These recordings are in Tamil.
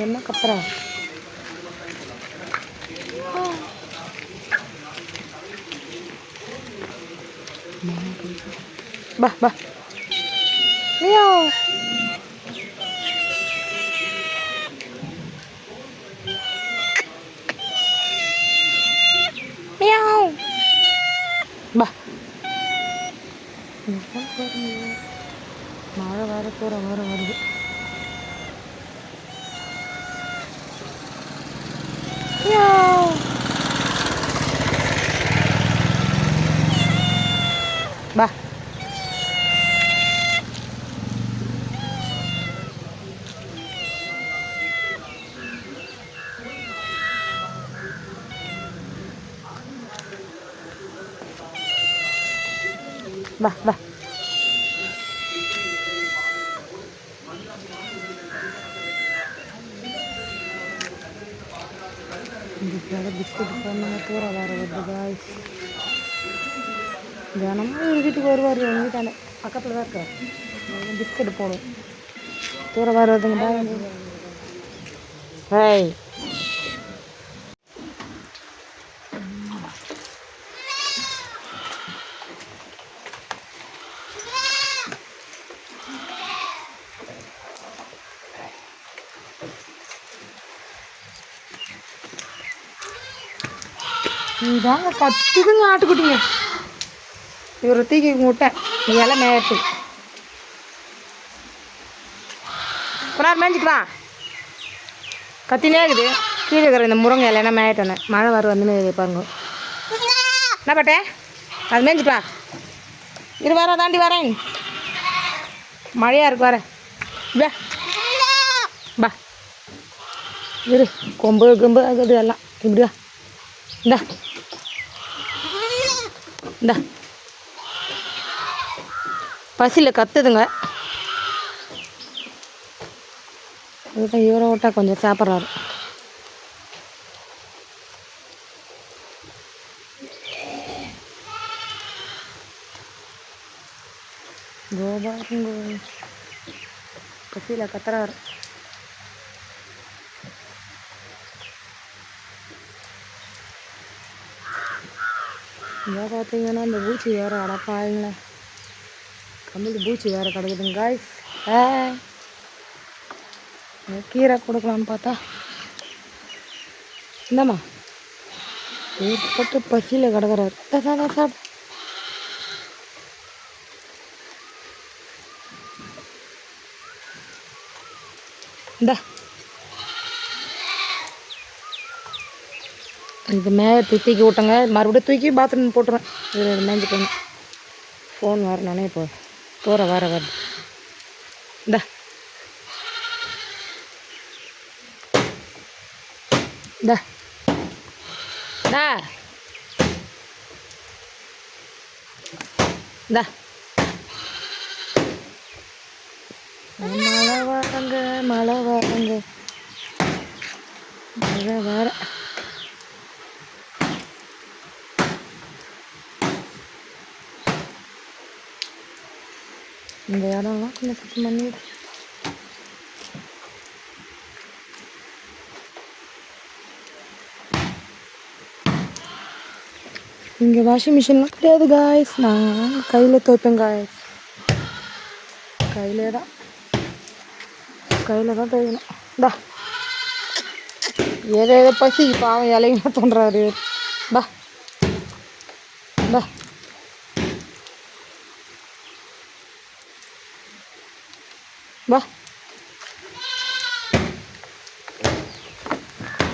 என்ன கப்புறா? பா பா மியாவ். மியாவ். பா மழை வர போகிற வருது. மியாவ். பா பா பா இதுக்காக பிஸ்கட் போடணுங்க. தூர வர வருது காய்ஸ். தினமும் எங்கள் வீட்டுக்கு வருவார். எங்கள் வீட்டாண்ட பக்கத்தில் தான் இருக்கார். பிஸ்கட் போடும். தூர வர வருதுங்க. ஹாய் இதாங்க கத்துதுங்க ஆட்டுக்குட்டிங்க. இவரை தூக்கி விட்டேன். எல்லாம் மேய்ச்சி கொண்டாரு மேய்ஞ்சிக்கலாம். கத்தினே இருக்குது. கீழே இருக்கிற இந்த முருங்கை இலைன்னா மேயிட்டேன்னு. மழை வரும் வந்து பாருங்க. என்ன பட்டேன்? அது மேய்ஞ்சிப்பா. இரு வர தாண்டி வரேன். மழையாக இருக்கு வரேன். பா பா இரு. கொம்பு கொம்பு ஆகுது எல்லாம். இப்படியா இந்தா இந்தா பசியில் கத்துதுங்க. அதுதான் இவரை விட்டா கொஞ்சம் சாப்பிட்றாரு. கோபாருங்க பசியில் கத்துறாரு. இங்கே பார்த்தீங்கன்னா இந்த பூச்சி வேறு அடப்பாங்களே. கம்மிட்டு பூச்சி வேறு கிடக்குதுங்க காய்ஸ். கீரை கொடுக்கலான்னு பார்த்தா இந்தம்மா ஏற்பட்டு பசியில் கிடக்குறாரு. சாப்பிடு. இந்தா இது தூக்கி விட்டங்க. மறுபடியும் தூக்கி பாத்ரூம் போட்டுருவேன். இது மேய்ஞ்சி போகணும். ஃபோன் வரணுன்னே இப்போ தூர வர வருது. இந்தா இந்தா டா இந்தா மழை வரங்க மழை வரங்க மழை வர. இந்த இடம்லாம் கொஞ்சம் சுத்தம் பண்ணிடு. இங்கே வாஷிங் மிஷின்லாம் கிடையாது காய்ஸ். நான் கையில் துவைப்பேன் காய்ஸ். கையில் தான் துவைக்கணும். பா ஏதோ பசி பாவம் இலையுமா தோன்றாரு. பா பா வா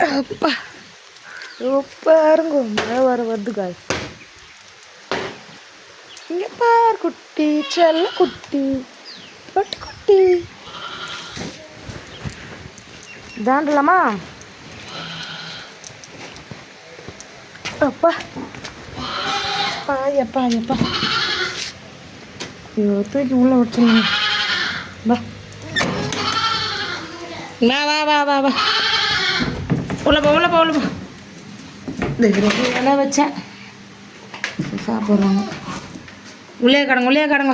அப்பா பாருங்க மழை வர வருது காய்ஸ். இங்கே பாரு குட்டி செல்ல குட்டி பட்டு குட்டி தாண்டலாமா? அப்பா எப்பா எப்பா தூக்கி உள்ள வச்சுருங்க. வா வா வா வா வா வா உள்ள போ. இந்த வேலை வச்சேன் சாப்பிட்றாங்க. உள்ளே கடங்க உள்ளே கடங்க.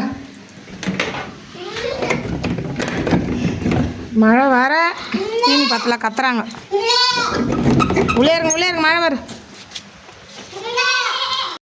மழை வர தீனி பத்தல கத்துறாங்க. உள்ளே இருங்க மழை வரும்.